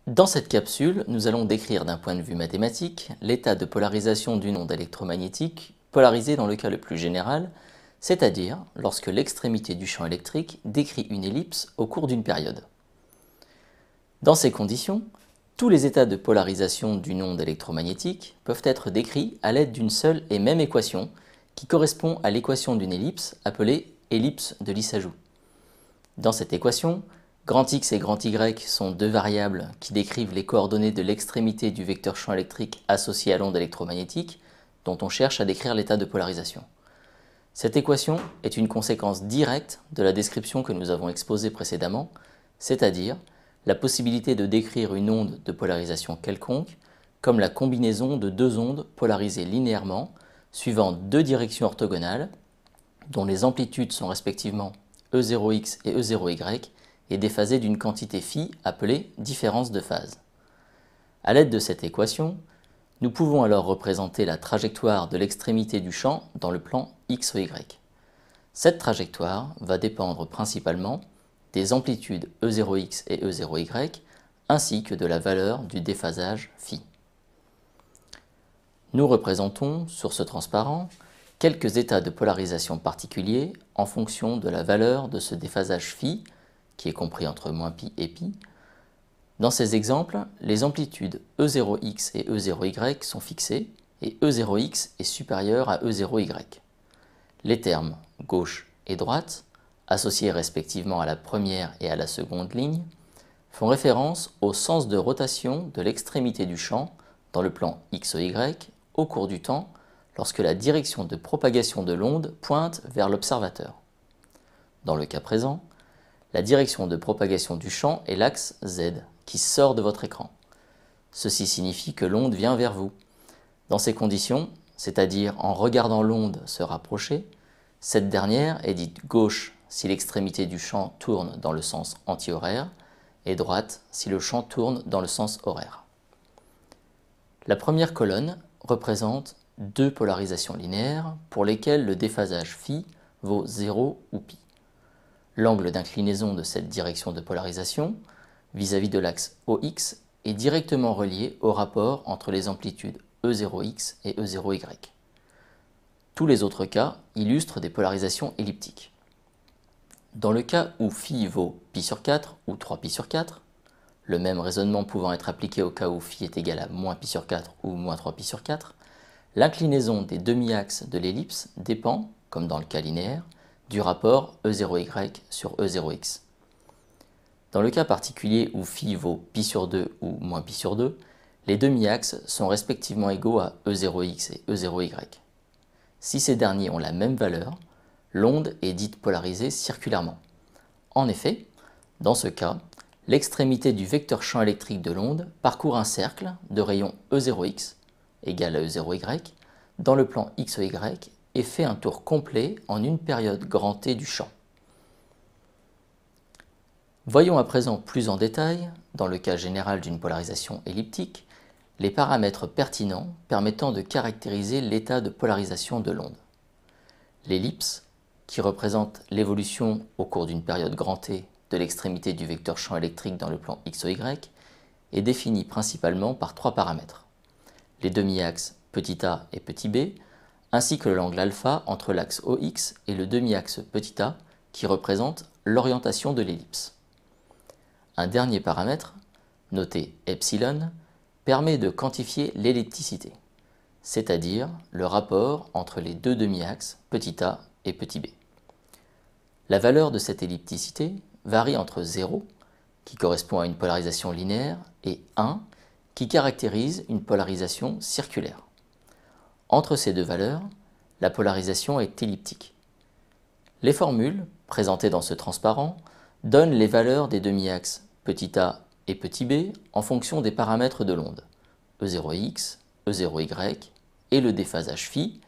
Dans cette capsule, nous allons décrire d'un point de vue mathématique l'état de polarisation d'une onde électromagnétique polarisée dans le cas le plus général, c'est-à-dire lorsque l'extrémité du champ électrique décrit une ellipse au cours d'une période. Dans ces conditions, tous les états de polarisation d'une onde électromagnétique peuvent être décrits à l'aide d'une seule et même équation qui correspond à l'équation d'une ellipse appelée ellipse de Lissajous. Dans cette équation, grand X et grand Y sont deux variables qui décrivent les coordonnées de l'extrémité du vecteur champ électrique associé à l'onde électromagnétique dont on cherche à décrire l'état de polarisation. Cette équation est une conséquence directe de la description que nous avons exposée précédemment, c'est-à-dire la possibilité de décrire une onde de polarisation quelconque comme la combinaison de deux ondes polarisées linéairement suivant deux directions orthogonales dont les amplitudes sont respectivement E0x et E0y et déphasées d'une quantité phi appelée différence de phase. À l'aide de cette équation, nous pouvons alors représenter la trajectoire de l'extrémité du champ dans le plan x ou y. Cette trajectoire va dépendre principalement des amplitudes E0x et E0y ainsi que de la valeur du déphasage phi. Nous représentons sur ce transparent quelques états de polarisation particuliers en fonction de la valeur de ce déphasage phi, qui est compris entre moins pi et pi. Dans ces exemples, les amplitudes E0x et E0y sont fixées et E0x est supérieur à E0y. Les termes gauche et droite, associés respectivement à la première et à la seconde ligne, font référence au sens de rotation de l'extrémité du champ dans le plan x ou y au cours du temps lorsque la direction de propagation de l'onde pointe vers l'observateur. Dans le cas présent, la direction de propagation du champ est l'axe Z qui sort de votre écran. Ceci signifie que l'onde vient vers vous. Dans ces conditions, c'est-à-dire en regardant l'onde se rapprocher, cette dernière est dite gauche si l'extrémité du champ tourne dans le sens anti-horaire et droite si le champ tourne dans le sens horaire. La première colonne représente deux polarisations linéaires pour lesquelles le déphasage phi vaut 0 ou pi. L'angle d'inclinaison de cette direction de polarisation vis-à-vis de l'axe OX est directement relié au rapport entre les amplitudes E0x et E0y. Tous les autres cas illustrent des polarisations elliptiques. Dans le cas où phi vaut pi sur 4 ou 3 pi sur 4, le même raisonnement pouvant être appliqué au cas où phi est égal à moins pi sur 4 ou moins 3 pi sur 4, l'inclinaison des demi-axes de l'ellipse dépend, comme dans le cas linéaire, du rapport E0y sur E0x. Dans le cas particulier où phi vaut pi sur 2 ou moins pi sur 2, les demi-axes sont respectivement égaux à E0x et E0y. Si ces derniers ont la même valeur, l'onde est dite polarisée circulairement. En effet, dans ce cas, l'extrémité du vecteur champ électrique de l'onde parcourt un cercle de rayon E0x égal à E0y dans le plan x ou y et fait un tour complet en une période grand T du champ. Voyons à présent plus en détail, dans le cas général d'une polarisation elliptique, les paramètres pertinents permettant de caractériser l'état de polarisation de l'onde. L'ellipse, qui représente l'évolution au cours d'une période grand T de l'extrémité du vecteur champ électrique dans le plan x ou y, est définie principalement par trois paramètres. Les demi-axes petit a et petit b, ainsi que l'angle alpha entre l'axe OX et le demi-axe petit a, qui représente l'orientation de l'ellipse. Un dernier paramètre, noté epsilon, permet de quantifier l'ellipticité, c'est-à-dire le rapport entre les deux demi-axes petit a et petit b. La valeur de cette ellipticité varie entre 0, qui correspond à une polarisation linéaire, et 1, qui caractérise une polarisation circulaire. Entre ces deux valeurs, la polarisation est elliptique. Les formules, présentées dans ce transparent, donnent les valeurs des demi-axes petit a et petit b en fonction des paramètres de l'onde, E0x, E0y et le déphasage phi,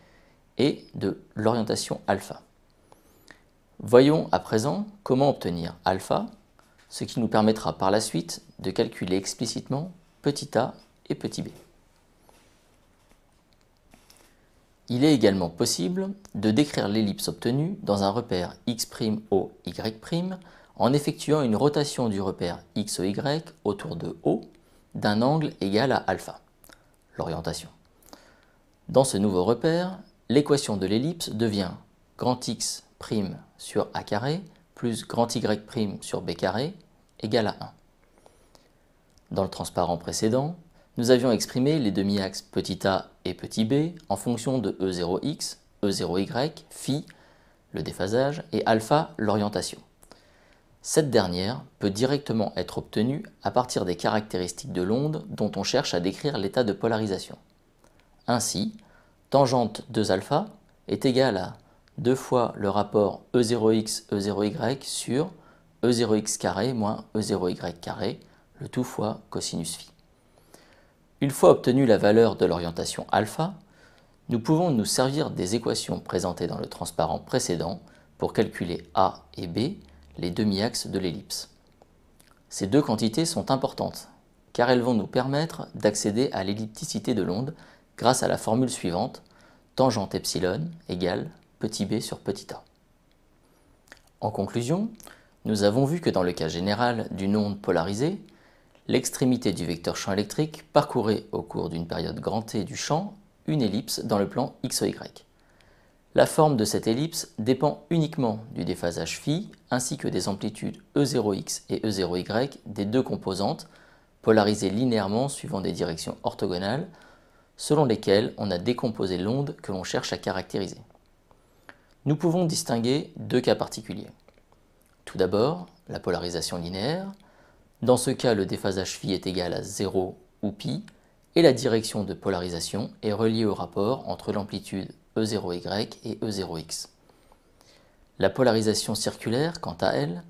et de l'orientation alpha. Voyons à présent comment obtenir alpha, ce qui nous permettra par la suite de calculer explicitement petit a et petit b. Il est également possible de décrire l'ellipse obtenue dans un repère x' O, y' en effectuant une rotation du repère x, y autour de O d'un angle égal à alpha, l'orientation. Dans ce nouveau repère, l'équation de l'ellipse devient grand X' sur A carré plus grand Y' sur B carré égale à 1. Dans le transparent précédent, nous avions exprimé les demi-axes petit a et petit b en fonction de E0x, E0y, phi, le déphasage, et alpha, l'orientation. Cette dernière peut directement être obtenue à partir des caractéristiques de l'onde dont on cherche à décrire l'état de polarisation. Ainsi, tangente 2α est égale à 2 fois le rapport E0x, E0y sur E0x carré moins E0y carré, le tout fois cosinus phi. Une fois obtenue la valeur de l'orientation alpha, nous pouvons nous servir des équations présentées dans le transparent précédent pour calculer A et B, les demi-axes de l'ellipse. Ces deux quantités sont importantes, car elles vont nous permettre d'accéder à l'ellipticité de l'onde grâce à la formule suivante, tangente epsilon égale petit b sur petit a. En conclusion, nous avons vu que dans le cas général d'une onde polarisée, l'extrémité du vecteur champ électrique parcourait au cours d'une période grand T du champ une ellipse dans le plan XY. La forme de cette ellipse dépend uniquement du déphasage phi ainsi que des amplitudes E0x et E0y des deux composantes, polarisées linéairement suivant des directions orthogonales, selon lesquelles on a décomposé l'onde que l'on cherche à caractériser. Nous pouvons distinguer deux cas particuliers. Tout d'abord, la polarisation linéaire. Dans ce cas, le déphasage phi est égal à 0 ou pi, et la direction de polarisation est reliée au rapport entre l'amplitude E0y et E0x. La polarisation circulaire, quant à elle,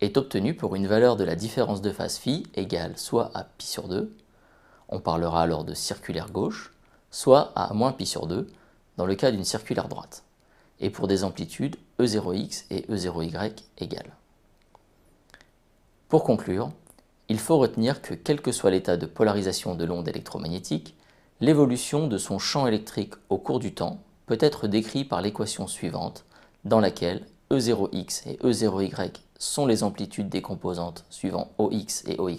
est obtenue pour une valeur de la différence de phase phi égale soit à pi sur 2, on parlera alors de circulaire gauche, soit à moins pi sur 2, dans le cas d'une circulaire droite, et pour des amplitudes E0x et E0y égales. Pour conclure, il faut retenir que quel que soit l'état de polarisation de l'onde électromagnétique, l'évolution de son champ électrique au cours du temps peut être décrit par l'équation suivante, dans laquelle E0x et E0y sont les amplitudes des composantes suivant OX et OY,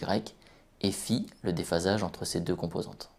et phi le déphasage entre ces deux composantes.